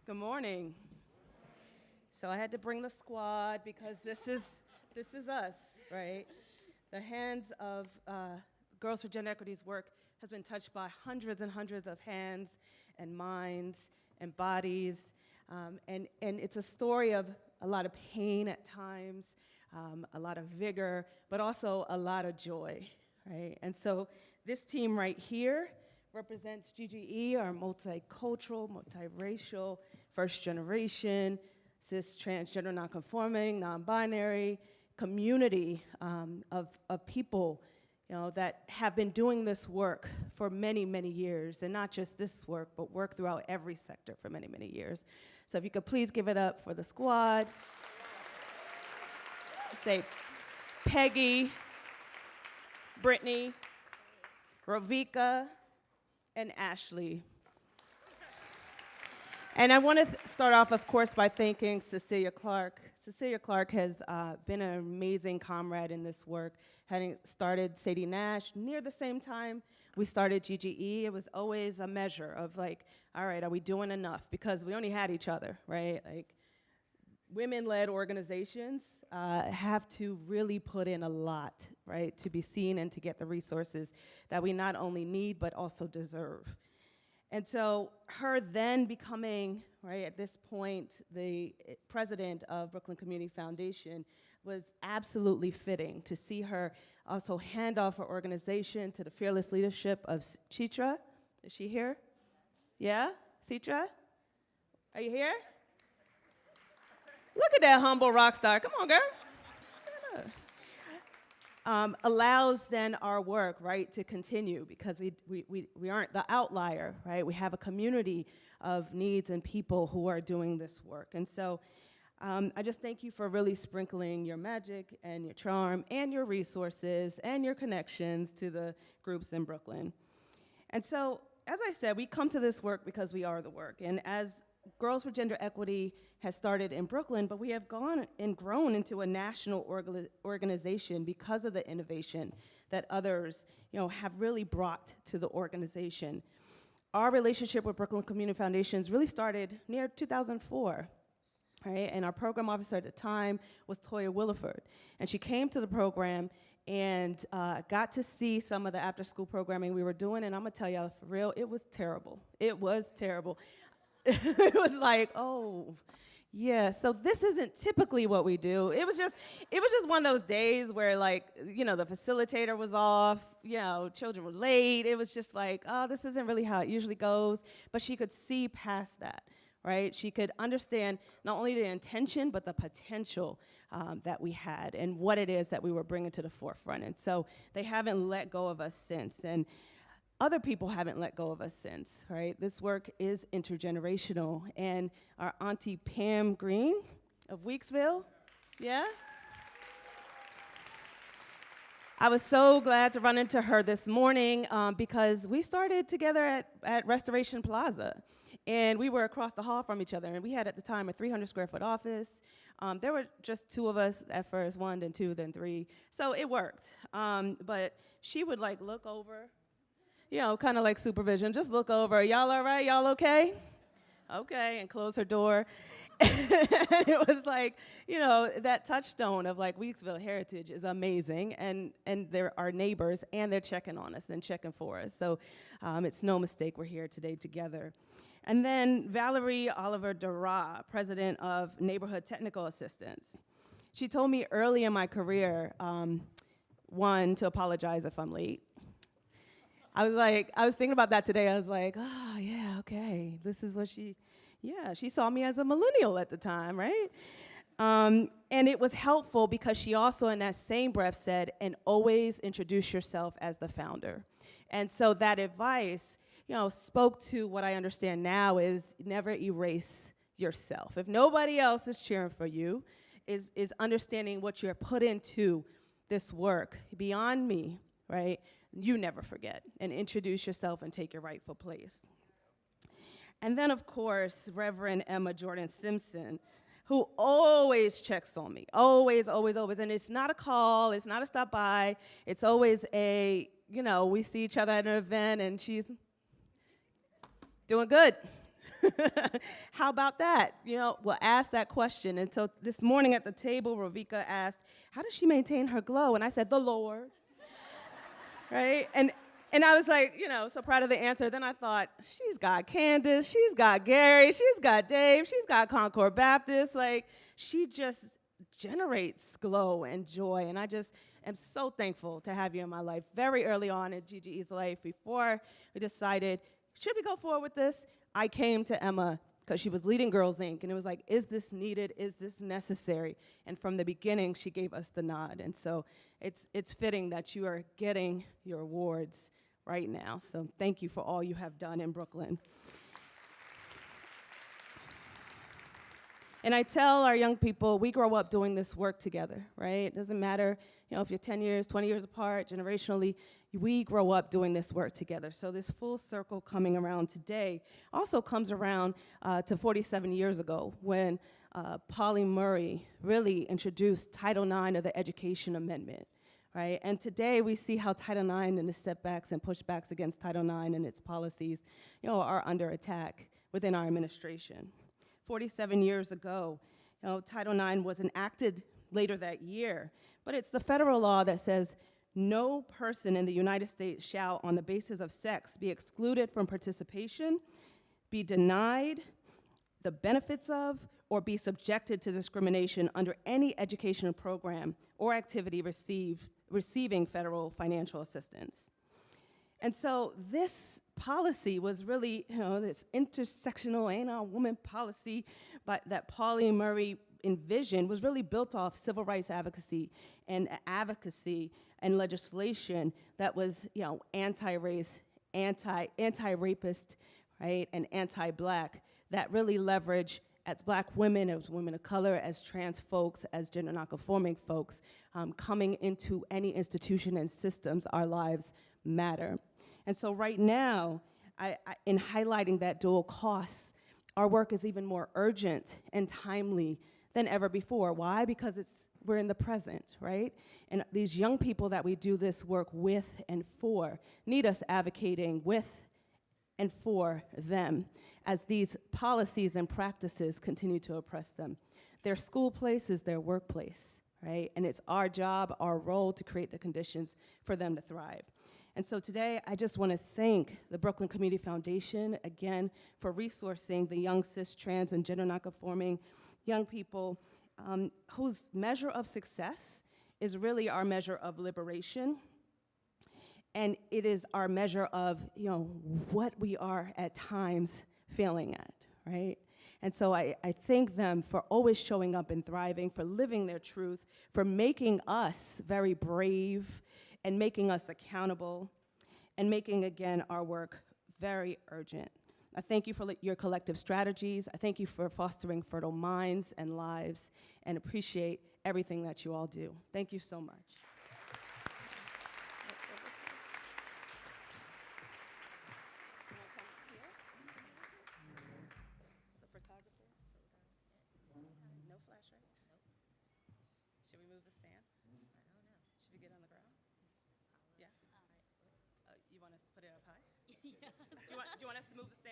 Good morning. So I had to bring the squad because this is us, right? The hands of Girls for Gender Equity's work has been touched by hundreds and hundreds of hands and minds and bodies, and it's a story of a lot of pain at times, a lot of vigor, but also a lot of joy, right? And so this team right here represents GGE, our multicultural, multiracial, first generation, cis, transgender, nonconforming, non-binary community of people, that have been doing this work for many, many years, and not just this work, but work throughout every sector for many, many years. So if you could please give it up for the squad. Say Peggy, Brittany, Rovika, and Ashley. And I want to start off, of course, by thanking Cecilia Clark. Cecilia Clark has been an amazing comrade in this work. Having started Sadie Nash near the same time we started GGE, it was always a measure of like, all right, are we doing enough? Because we only had each other, right? Like, women-led organizations have to really put in a lot, right, to be seen and to get the resources that we not only need, but also deserve. And so her then becoming, right, at this point, the president of Brooklyn Community Foundation was absolutely fitting to see her also hand off her organization to the fearless leadership of Chitra. Is she here? Yeah? Chitra? Are you here? Look at that humble rock star. Come on, girl. Allows then our work, right, to continue because we aren't the outlier, right? We have a community of needs and people who are doing this work. And so I just thank you for really sprinkling your magic and your charm and your resources and your connections to the groups in Brooklyn. And so, as I said, we come to this work because we are the work. And as Girls for Gender Equity has started in Brooklyn, but we have gone and grown into a national organization because of the innovation that others, have really brought to the organization. Our relationship with Brooklyn Community Foundations really started near 2004, right? And our program officer at the time was Toya Williford, and she came to the program and got to see some of the after-school programming we were doing, and I'm gonna tell y'all for real, it was terrible. It was terrible. It was like, oh, yeah, so this isn't typically what we do. It was just one of those days where, like, the facilitator was off, children were late. It was just like, oh, this isn't really how it usually goes. But she could see past that, right? She could understand not only the intention, but the potential that we had and what it is that we were bringing to the forefront. And so they haven't let go of us since. And other people haven't let go of us since, right? This work is intergenerational, and our auntie Pam Green of Weeksville, yeah? I was so glad to run into her this morning because we started together at Restoration Plaza, and we were across the hall from each other, and we had at the time a 300 square foot office. There were just two of us at first, one, then two, then three, so it worked. But she would like look over, kind of like supervision, just look over, y'all all right, y'all okay? Okay, and close her door. It was like, that touchstone of like Weeksville heritage is amazing, and they're our neighbors, and they're checking on us and checking for us. So it's no mistake we're here today together. And then Valerie Oliver Dara, president of Neighborhood Technical Assistance. She told me early in my career, one, to apologize if I'm late. I was thinking about that today. I was like, oh, yeah, okay. This is what she saw me as a millennial at the time, right? And it was helpful because she also, in that same breath, said, and always introduce yourself as the founder. And so that advice, spoke to what I understand now is never erase yourself. If nobody else is cheering for you, is understanding what you're put into this work beyond me, right? You never forget, and introduce yourself and take your rightful place. And then, of course, Reverend Emma Jordan Simpson, who always checks on me, always, always, always. And it's not a call, it's not a stop by, it's always we see each other at an event, and she's doing good, How about that? We'll ask that question. And so this morning at the table, Ravika asked, how does she maintain her glow? And I said, the Lord, right? And I was like, so proud of the answer. Then I thought, she's got Candace, she's got Gary, she's got Dave, she's got Concord Baptist. Like, she just generates glow and joy. And I just am so thankful to have you in my life. Very early on in GGE's life, before we decided, should we go forward with this? I came to Emma because she was leading Girls Inc. And it was like, is this needed? Is this necessary? And from the beginning, she gave us the nod. And so it's fitting that you are getting your awards right now. So thank you for all you have done in Brooklyn. And I tell our young people, we grow up doing this work together, right? It doesn't matter, if you're 10 years, 20 years apart, generationally, we grow up doing this work together. So this full circle coming around today also comes around to 47 years ago when Polly Murray really introduced Title IX of the Education Amendment, right? And today we see how Title IX and the setbacks and pushbacks against Title IX and its policies, are under attack within our administration. 47 years ago, Title IX was enacted later that year, but it's the federal law that says no person in the United States shall, on the basis of sex, be excluded from participation, be denied the benefits of, or be subjected to discrimination under any educational program or activity receiving federal financial assistance. And so this policy was really, this intersectional ain't a woman policy, but that Polly Murray envisioned was really built off civil rights advocacy and legislation that was, anti-race, anti-rapist, right, and anti-black, that really leverage as Black women, as women of color, as trans folks, as gender nonconforming folks, coming into any institution and systems, our lives matter. And so right now, in highlighting that dual cost, our work is even more urgent and timely than ever before. Why? Because we're in the present, right? And these young people that we do this work with and for need us advocating with and for them as these policies and practices continue to oppress them. Their school place is their workplace, right? And it's our job, our role to create the conditions for them to thrive. And so today, I just want to thank the Brooklyn Community Foundation, again, for resourcing the young cis, trans, and gender nonconforming young people whose measure of success is really our measure of liberation. And it is our measure of, what we are at times failing at, right? And so I thank them for always showing up and thriving, for living their truth, for making us very brave, and making us accountable, and making, again, our work very urgent. I thank you for your collective strategies. I thank you for fostering fertile minds and lives, and appreciate everything that you all do. Thank you so much. No flashlight? Should we move the stand? Should we get on the ground? Yeah? You want us to put it up high? Yes. Do you want us to move the stand?